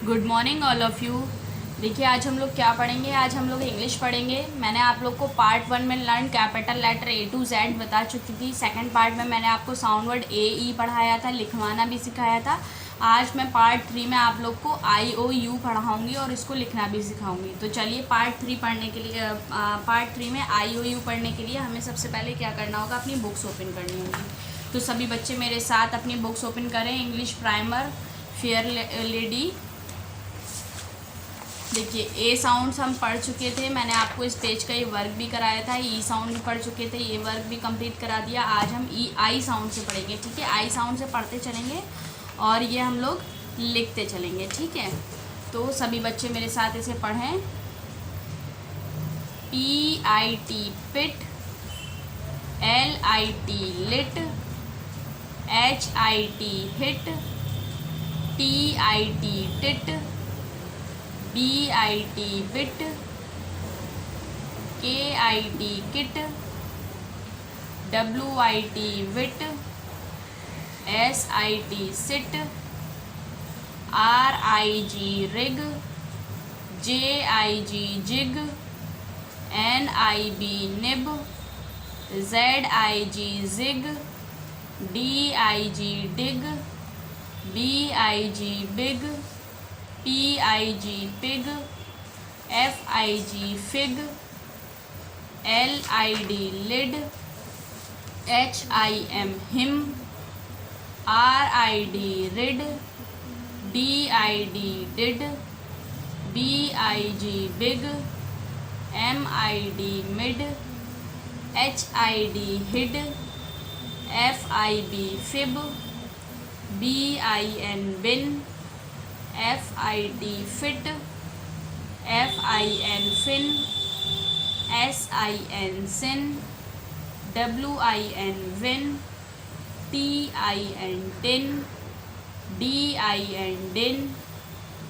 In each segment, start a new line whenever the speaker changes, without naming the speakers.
Good morning all of you. देखिए आज हम लोग क्या पढ़ेंगे, आज हम लोग इंग्लिश पढ़ेंगे। मैंने आप लोग को पार्ट 1 में learn capital letter A to Z बता चुकी थी। सेकंड पार्ट में मैंने आपको साउंड वर्ड A E पढ़ाया था, लिखवाना भी सिखाया था। आज मैं पार्ट 3 में आप लोग को I O U पढ़ाऊँगी और इसको लिखना भी सिखाऊंगी। तो चलिए पार्ट 3 पढ़ने के लिए पार्ट 3 में I O U पढ़ने के लिए हमें सबसे पहले क्या करना होगा, अपनी बुक्स ओपन करनी होगी। तो सभी बच्चे मेरे साथ अपनी बुक्स ओपन करें। English primer, fair lady. देखिए ए साउंड्स हम पढ़ चुके थे, मैंने आपको इस पेज का ये वर्क भी कराया था। ई साउंड भी पढ़ चुके थे, ये वर्क भी कंप्लीट करा दिया। आज हम आई साउंड से पढ़ेंगे, ठीक है। आई साउंड से पढ़ते चलेंगे और ये हम लोग लिखते चलेंगे, ठीक है। तो सभी बच्चे मेरे साथ इसे पढ़ें। PIT pit, LIT lit, HIT hit, TIT tit, BIT bit, KIT kit, WIT wit, SIT sit, RIG rig, JIG jig, NIB nib, ZIG zig, DIG dig, BIG big, PIG pig, FIG fig, LID lid, HIM him, RID rid, DID did, BIG big, MID mid, HID hid, FIB fib, BIN bin, FIT fit, FIN fin, SIN sin, WIN win, TIN tin, DIN din,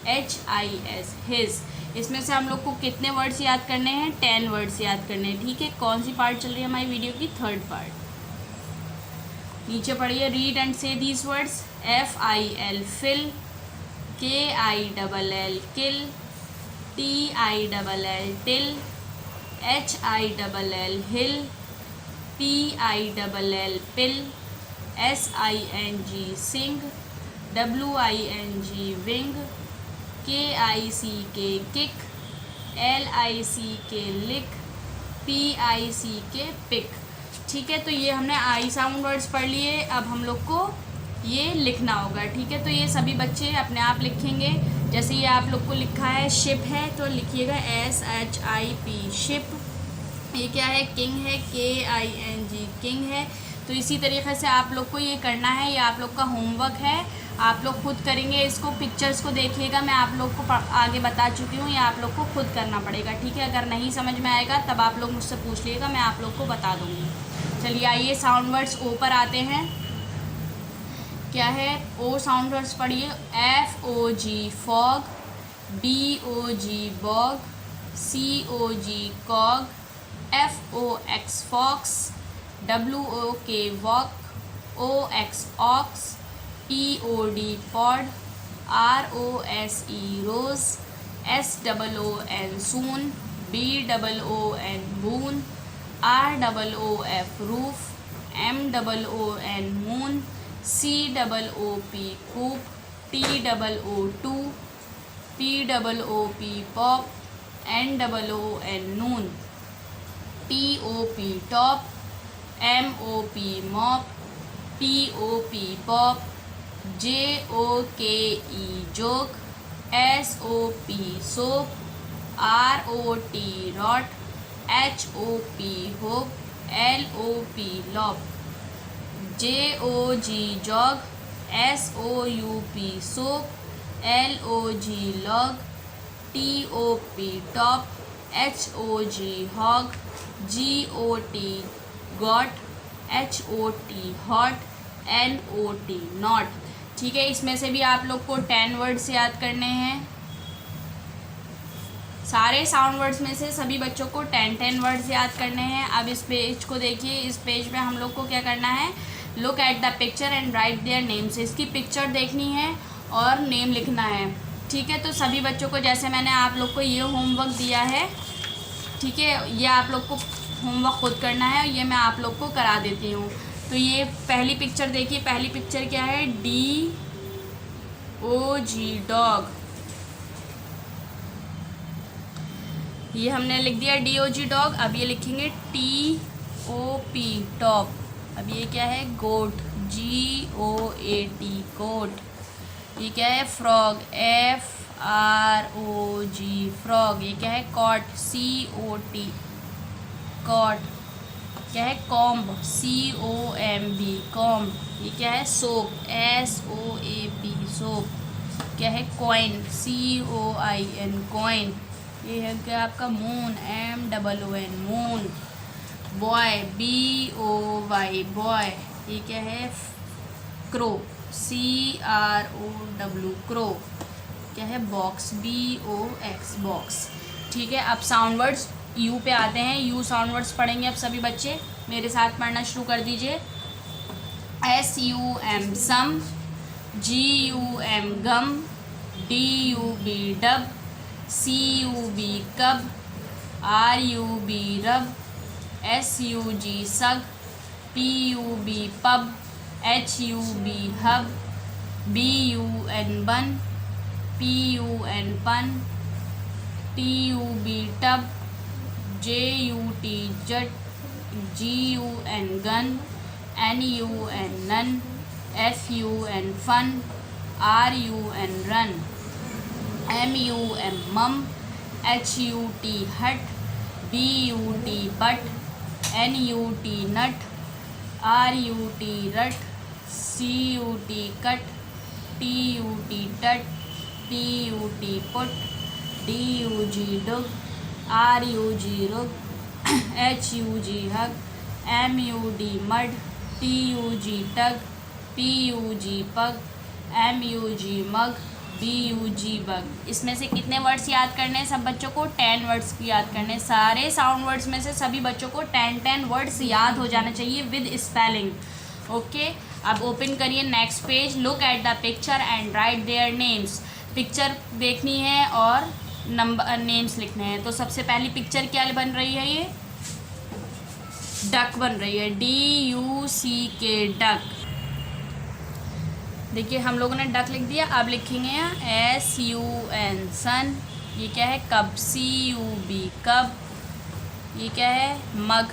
HIS his. इसमें से हम लोग को कितने words याद करने हैं? 10 words याद करने हैं, ठीक है। कौन सी पार्ट चल रही है हमारी वीडियो की? Third part. नीचे पढ़िए, read and say these words. FIL fill, KILL kill, TILL till, HILL hill, PILL pill, SING sing, WING wing, KICK kick, LICK lick, PICK pick, ठीक है। तो ये हमने आई साउंड वर्ड्स पढ़ लिए। अब हम लोग को ये लिखना होगा, ठीक है। तो ये सभी बच्चे अपने आप लिखेंगे। जैसे ये आप लोग को लिखा है शिप है, तो लिखिएगा SHIP शिप। ये क्या है? किंग है, KING किंग है। तो इसी तरीके से आप लोग को ये करना है। ये आप लोग का होमवर्क है, आप लोग खुद करेंगे इसको। पिक्चर्स को देखिएगा, मैं आप लोग को आगे बता चुकी हूँ, ये आप लोग को खुद करना पड़ेगा, ठीक है। अगर नहीं समझ में आएगा तब आप लोग मुझसे पूछ लीजिएगा, मैं आप लोग को बता दूँगी। चलिए आइए साउंड वर्ड्स ओ पर आते हैं। क्या है? ओ साउंड वर्ड्स पढ़िए। FOG fog, BOG bog, COG cog, FOX fox, WOK wok, OX ox, POD pod, ROSE rose, SOON soon, BOON boon, ROOF roof, MOON moon, COOP coop, TOO POOP pop, NOON noon, TOP top, MOP mop, POP pop, JOKE joke, SOP sop, ROT rot, HOP hop, LOP lop, JOG jog, SOUP soup, LOG log, TOP top, HOG hog, GOT got, HOT hot, NOT not, ठीक है। इसमें से भी आप लोग को 10 words याद करने हैं। सारे साउंड वर्ड्स में से सभी बच्चों को 10 वर्ड्स याद करने हैं। अब इस पेज को देखिए, इस पेज पे हम लोग को क्या करना है, look at the picture and right their names. इसकी पिक्चर देखनी है और नेम लिखना है, ठीक ठीक है, तो सभी बच्चों को जैसे मैंने आप लोग को ये होमवर्क दिया है, ठीक है, ये आप लोग को होमवर्क खुद करना है, ये मैं आप लोग को करा देती हूँ। तो ये पहली पिक्चर देखिए, पहली पिक्चर क्या है, DOG डॉग, ये हमने लिख दिया DOG डॉग। अब ये लिखेंगे TOP टॉप। अब ये क्या है, गोट, GOAT गोट। ये क्या है, फ्रॉग, FROG फ्रॉग। ये क्या है, कॉट, COT कॉट। क्या है, कॉम्ब, COMB कॉम्ब। ये क्या है, सोप, SOAP सोप। क्या है, कॉइन, COIN कॉइन। ये है क्या आपका, moon, MOON moon. Boy, BOY boy. ये क्या है, क्रो, CROW क्रो। क्या है, बॉक्स, BOX बॉक्स। ठीक है, अब साउंड वर्ड्स यू पे आते हैं। यू साउंड वर्ड्स पढ़ेंगे अब सभी बच्चे, मेरे साथ पढ़ना शुरू कर दीजिए। SUM sum, GUM gum, DUB dub, CUB cub, RUB rub, SUG sug, PUB pub, HUB hub, BUN bun, PUN pun, TUB tub, JUT jut, GUN gun, NUN nun, FUN fun, RUN run, MUM mum, HUT hut, BUT but, NUT nut, RUT rut, CUT cut, TUT tut, PUT put, DUG dug, RUG rug, HUG hug, MUD mud, TUG tug, PUG pug, MUG mug, BUG bug. इसमें से कितने words याद करने हैं सब बच्चों को? 10 words याद करने हैं। सारे साउंड वर्ड्स में से सभी बच्चों को 10 वर्ड्स याद हो जाना चाहिए विद स्पेलिंग। ओके, अब ओपन करिए next page. Look at the picture and right their names. Picture देखनी है और नंबर नेम्स लिखने हैं। तो सबसे पहली पिक्चर क्या बन रही है? ये डक बन रही है, DUCK डक। देखिए हम लोगों ने डक लिख दिया। अब लिखेंगे SUN सन। ये क्या है? कब, CUB कब। ये क्या है? मग,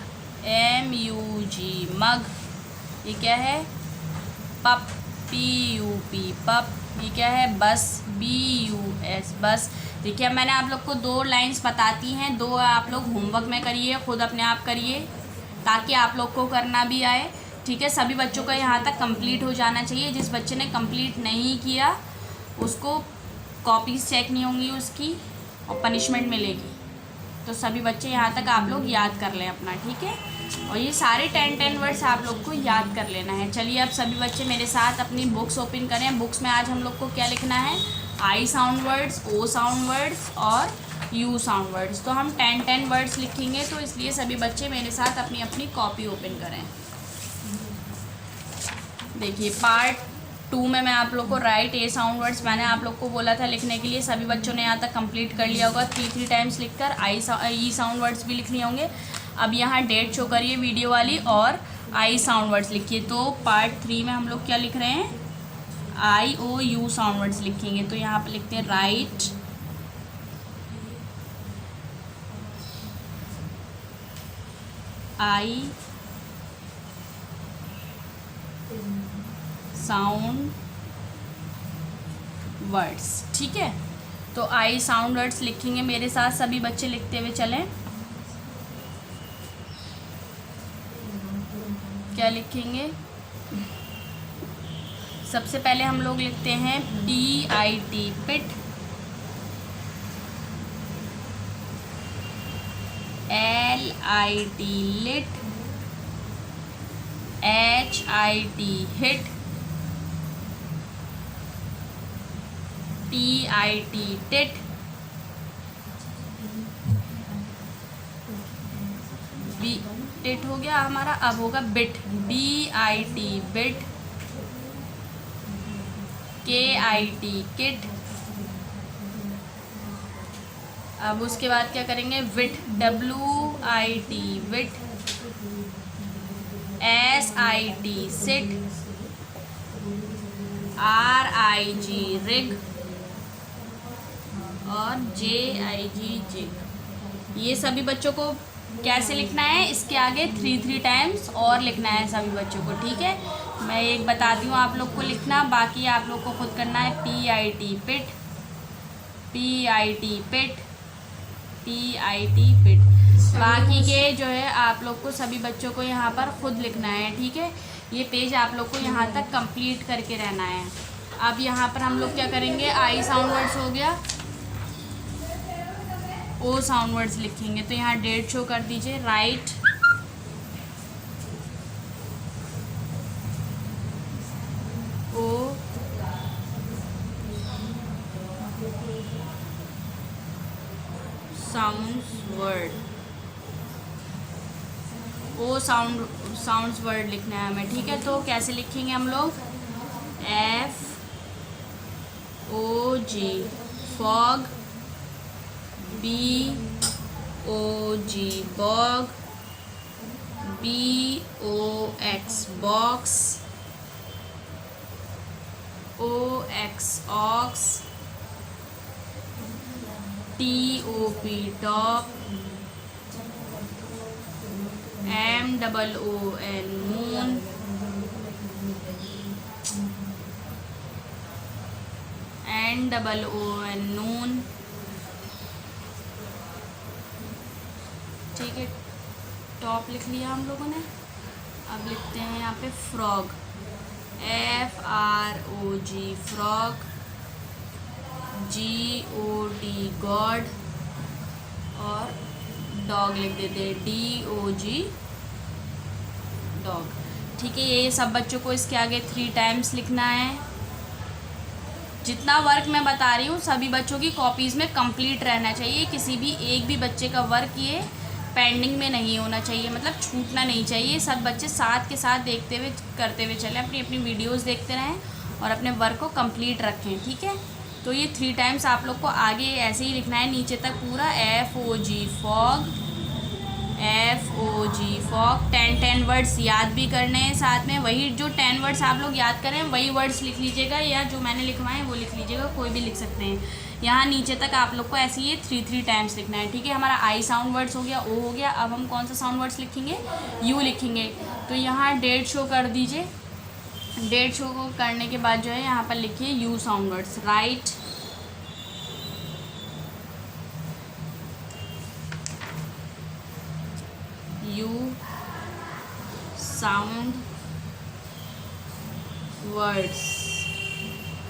MUG मग। ये क्या है? पप, PUP पप। ये क्या है? बस, BUS बस। देखिए अब मैंने आप लोग को 2 लाइंस बताती हैं, 2 आप लोग होमवर्क में करिए, खुद अपने आप करिए ताकि आप लोग को करना भी आए। ठीक है, सभी बच्चों का यहाँ तक कंप्लीट हो जाना चाहिए। जिस बच्चे ने कंप्लीट नहीं किया उसको कॉपीज़ चेक नहीं होंगी उसकी और पनिशमेंट मिलेगी। तो सभी बच्चे यहाँ तक आप लोग याद कर लें अपना, ठीक है। और ये सारे 10 वर्ड्स आप लोग को याद कर लेना है। चलिए अब सभी बच्चे मेरे साथ अपनी बुक्स ओपन करें। बुक्स में आज हम लोग को क्या लिखना है? I sound words, O sound words और U साउंड वर्ड्स। तो हम 10 वर्ड्स लिखेंगे, तो इसलिए सभी बच्चे मेरे साथ अपनी अपनी कॉपी ओपन करें। देखिए पार्ट 2 में मैं आप लोग को राइट A साउंड वर्ड्स मैंने आप लोग को बोला था लिखने के लिए। सभी बच्चों ने यहाँ तक कंप्लीट कर लिया होगा। 3 टाइम्स लिखकर E साउंड वर्ड्स भी लिखने होंगे। अब यहाँ डेट शो करिए वीडियो वाली और I साउंड वर्ड्स लिखिए। तो पार्ट 3 में हम लोग क्या लिख रहे हैं? IOU साउंड वर्ड्स लिखेंगे। तो यहाँ पर लिखते हैं राइट I साउंड वर्ड्स, ठीक है। तो I साउंड वर्ड्स लिखेंगे मेरे साथ, सभी बच्चे लिखते हुए चलें। क्या लिखेंगे? सबसे पहले हम लोग लिखते हैं PIT pit, LIT lit, HIT hit, TIT tit, tit हो गया हमारा। अब होगा bit, BIT bit, KIT kit, अब उसके बाद क्या करेंगे, wit, WIT wit, SIT sit, RIG rig और JIG जिग। ये सभी बच्चों को कैसे लिखना है, इसके आगे 3 टाइम्स और लिखना है सभी बच्चों को, ठीक है। मैं एक बताती हूँ आप लोग को लिखना, बाकी आप लोग को खुद करना है। PIT पिट, PIT पिट, PIT पिट। बाकी के जो है आप लोग को सभी बच्चों को यहाँ पर खुद लिखना है, ठीक है। ये पेज आप लोग को यहाँ तक कंप्लीट करके रहना है। अब यहाँ पर हम लोग क्या करेंगे, आई साउंड वर्ड्स हो गया, ओ साउंड वर्ड्स लिखेंगे। तो यहाँ डेट शो कर दीजिए, राइट, ओ साउंड्स वर्ड, ओ साउंड्स वर्ड लिखना है हमें, ठीक है। तो कैसे लिखेंगे हम लोग, FOG fog, BOG bog, BOX box, OX ox, TOP top, MOON moon, NOON noon, ठीक है। टॉप लिख लिया हम लोगों ने। अब लिखते हैं यहाँ पे frog, FROG frog, GOD God और डॉग लिख देते हैं, DOG डॉग, ठीक है। ये सब बच्चों को इसके आगे 3 टाइम्स लिखना है। जितना वर्क मैं बता रही हूँ सभी बच्चों की कॉपीज़ में कंप्लीट रहना चाहिए, किसी भी एक भी बच्चे का वर्क ये पेंडिंग में नहीं होना चाहिए, मतलब छूटना नहीं चाहिए। सब बच्चे साथ के साथ देखते हुए करते हुए चलें, अपनी अपनी वीडियोस देखते रहें और अपने वर्क को कंप्लीट रखें, ठीक है। तो ये 3 टाइम्स आप लोग को आगे ऐसे ही लिखना है नीचे तक पूरा, FOG fog, FOG fog. 10 words याद भी करने हैं साथ में, वही जो 10 वर्ड्स आप लोग याद करें वही वर्ड्स लिख लीजिएगा, या जो मैंने लिखवाए वो लिख लीजिएगा, कोई भी लिख सकते हैं। यहाँ नीचे तक आप लोग को ऐसे ये 3 टाइम्स लिखना है, ठीक है। हमारा आई साउंड वर्ड्स हो गया, ओ हो गया। अब हम कौन सा साउंड वर्ड्स लिखेंगे, यू लिखेंगे। तो यहाँ डेट शो कर दीजिए, डेट शो को करने के बाद जो है यहाँ पर लिखिए you sound words, right, you sound words,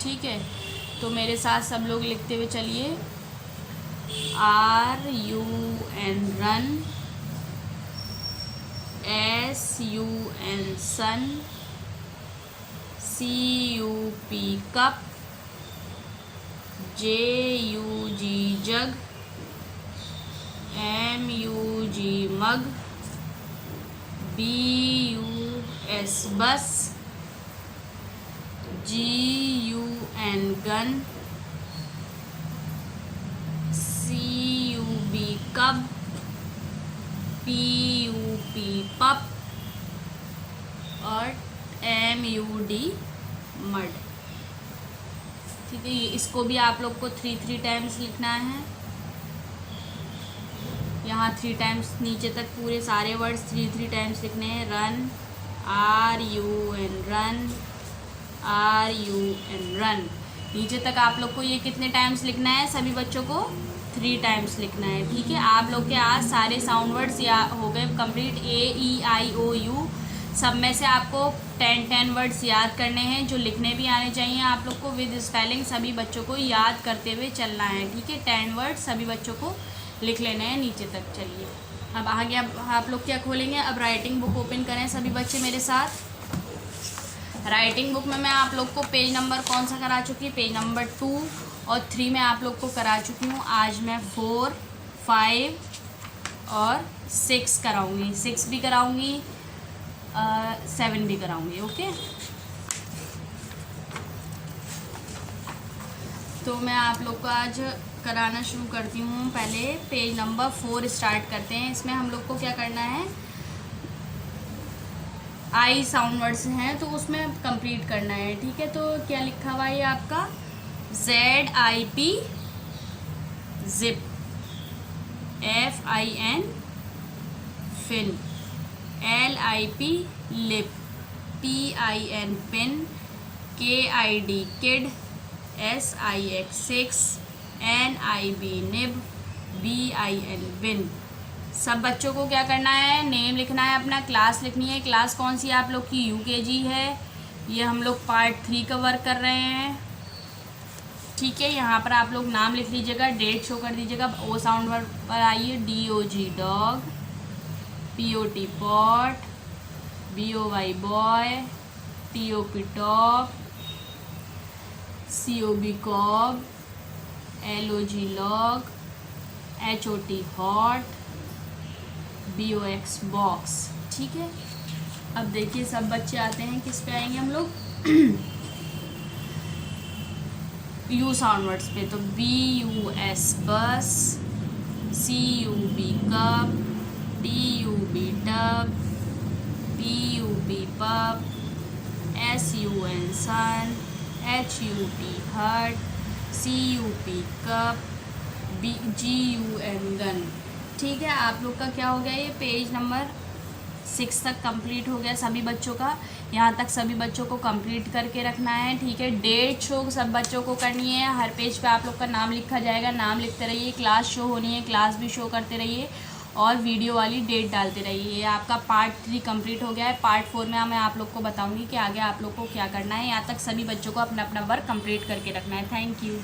ठीक है। तो मेरे साथ सब लोग लिखते हुए चलिए, RUN रन, SUN सन, CUP कप, JUG जग, MUG मग, BUS बस, GUN गन, CUB कब, PUP पप और MUD मड, ठीक है। इसको भी आप लोग को 3 टाइम्स लिखना है। यहाँ 3 टाइम्स नीचे तक पूरे सारे वर्ड्स 3 टाइम्स लिखने हैं। Run, RUN run, RUN run. नीचे तक आप लोग को ये कितने टाइम्स लिखना है, सभी बच्चों को 3 टाइम्स लिखना है, ठीक है। आप लोग के आज सारे साउंड वर्ड्स या हो गए कंप्लीट, AEIOU। सब में से आपको 10 वर्ड्स याद करने हैं, जो लिखने भी आने चाहिए आप लोग को विद स्पेलिंग। सभी बच्चों को याद करते हुए चलना है, ठीक है। 10 वर्ड्स सभी बच्चों को लिख लेने हैं नीचे तक। चलिए अब आगे आप लोग क्या खोलेंगे, अब राइटिंग बुक ओपन करें सभी बच्चे मेरे साथ। राइटिंग बुक में मैं आप लोग को पेज नंबर कौन सा करा चुकी, पेज नंबर 2 और 3 में आप लोग को करा चुकी हूँ। आज मैं 4, 5 और 6 कराऊँगी, 6 भी कराऊँगी, 7 भी कराऊँगी, ओके। तो मैं आप लोग को आज कराना शुरू करती हूँ। पहले पेज नंबर 4 स्टार्ट करते हैं। इसमें हम लोग को क्या करना है, आई साउंड वर्ड्स हैं तो उसमें कंप्लीट करना है। ठीक है, तो क्या लिखा हुआ है आपका ZIP zip, FIN fin, LIP lip, PIN pin, KID kid, SIX six, NIB nib, BIN bin. सब बच्चों को क्या करना है, नेम लिखना है, अपना क्लास लिखनी है। क्लास कौन सी है आप लोग की, UKG है। ये हम लोग पार्ट 3 का वर्क कर रहे हैं। ठीक है, यहाँ पर आप लोग नाम लिख लीजिएगा, डेट शो कर दीजिएगा। ओ साउंड वर्ड पर आइए, DOG dog, POT pot, BOY boy, TOP top, COB cob, LOG log, HOT hot, BOX box. ठीक है, अब देखिए सब बच्चे आते हैं, किस पे आएंगे हम लोग यू साउंड वर्ड्स पे। तो BUS बस, CUB cup, TUB tub, PUP पप, SUN सन, HUT हट, CUP कप, GUN गन। ठीक है, आप लोग का क्या हो गया, ये पेज नंबर 6 तक कंप्लीट हो गया सभी बच्चों का। यहाँ तक सभी बच्चों को कंप्लीट करके रखना है। ठीक है, डेट शो सब बच्चों को करनी है। हर पेज पे आप लोग का नाम लिखा जाएगा, नाम लिखते रहिए। क्लास शो होनी है, क्लास भी शो करते रहिए और वीडियो वाली डेट डालते रहिए। ये आपका पार्ट 3 कंप्लीट हो गया है। पार्ट 4 में मैं आप लोग को बताऊँगी कि आगे आप लोग को क्या करना है। यहाँ तक सभी बच्चों को अपना अपना वर्क कंप्लीट करके रखना है। Thank you.